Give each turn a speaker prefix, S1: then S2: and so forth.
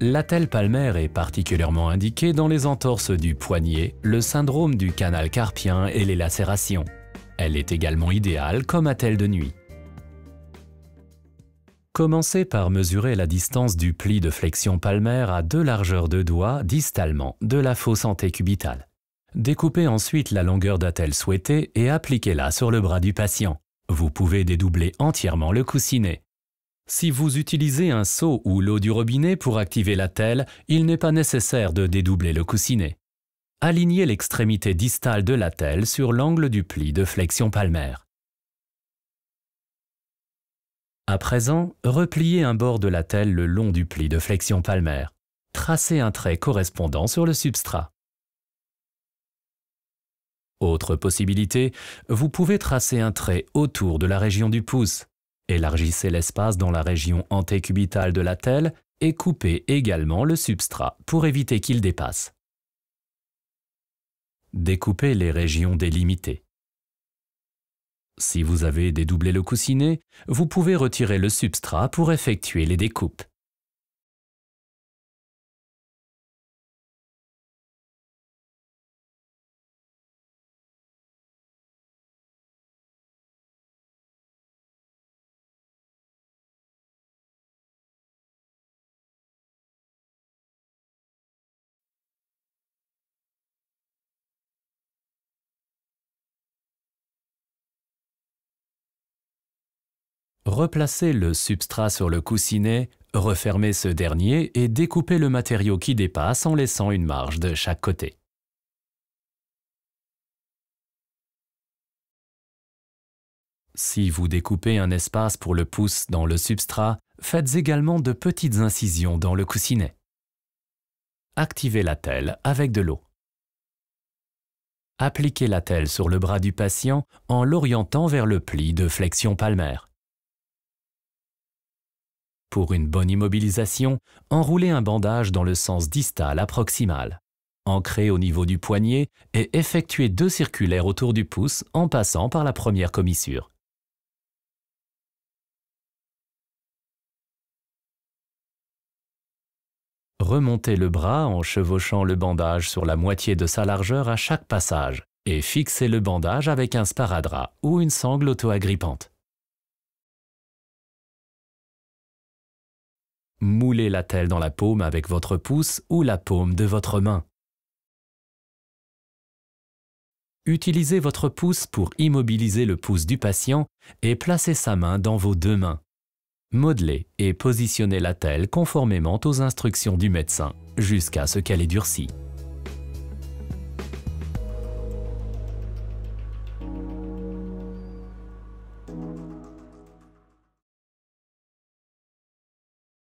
S1: L'attelle palmaire est particulièrement indiquée dans les entorses du poignet, le syndrome du canal carpien et les lacérations. Elle est également idéale comme attelle de nuit. Commencez par mesurer la distance du pli de flexion palmaire à 2 largeurs de doigts distalement de la fosse antécubitale. Découpez ensuite la longueur d'attelle souhaitée et appliquez-la sur le bras du patient. Vous pouvez dédoubler entièrement le coussinet. Si vous utilisez un seau ou l'eau du robinet pour activer l'attelle, il n'est pas nécessaire de dédoubler le coussinet. Alignez l'extrémité distale de l'attelle sur l'angle du pli de flexion palmaire. À présent, repliez un bord de l'attelle le long du pli de flexion palmaire. Tracez un trait correspondant sur le substrat. Autre possibilité, vous pouvez tracer un trait autour de la région du pouce. Élargissez l'espace dans la région antécubitale de l'attelle et coupez également le substrat pour éviter qu'il dépasse. Découpez les régions délimitées. Si vous avez dédoublé le coussinet, vous pouvez retirer le substrat pour effectuer les découpes. Replacez le substrat sur le coussinet, refermez ce dernier et découpez le matériau qui dépasse en laissant une marge de chaque côté. Si vous découpez un espace pour le pouce dans le substrat, faites également de petites incisions dans le coussinet. Activez l'attelle avec de l'eau. Appliquez l'attelle sur le bras du patient en l'orientant vers le pli de flexion palmaire. Pour une bonne immobilisation, enroulez un bandage dans le sens distal à proximal. Ancrez au niveau du poignet et effectuez 2 circulaires autour du pouce en passant par la première commissure. Remontez le bras en chevauchant le bandage sur la moitié de sa largeur à chaque passage et fixez le bandage avec un sparadrap ou une sangle auto-agrippante. Moulez l'attelle dans la paume avec votre pouce ou la paume de votre main. Utilisez votre pouce pour immobiliser le pouce du patient et placez sa main dans vos 2 mains. Modelez et positionnez l'attelle conformément aux instructions du médecin jusqu'à ce qu'elle ait durci.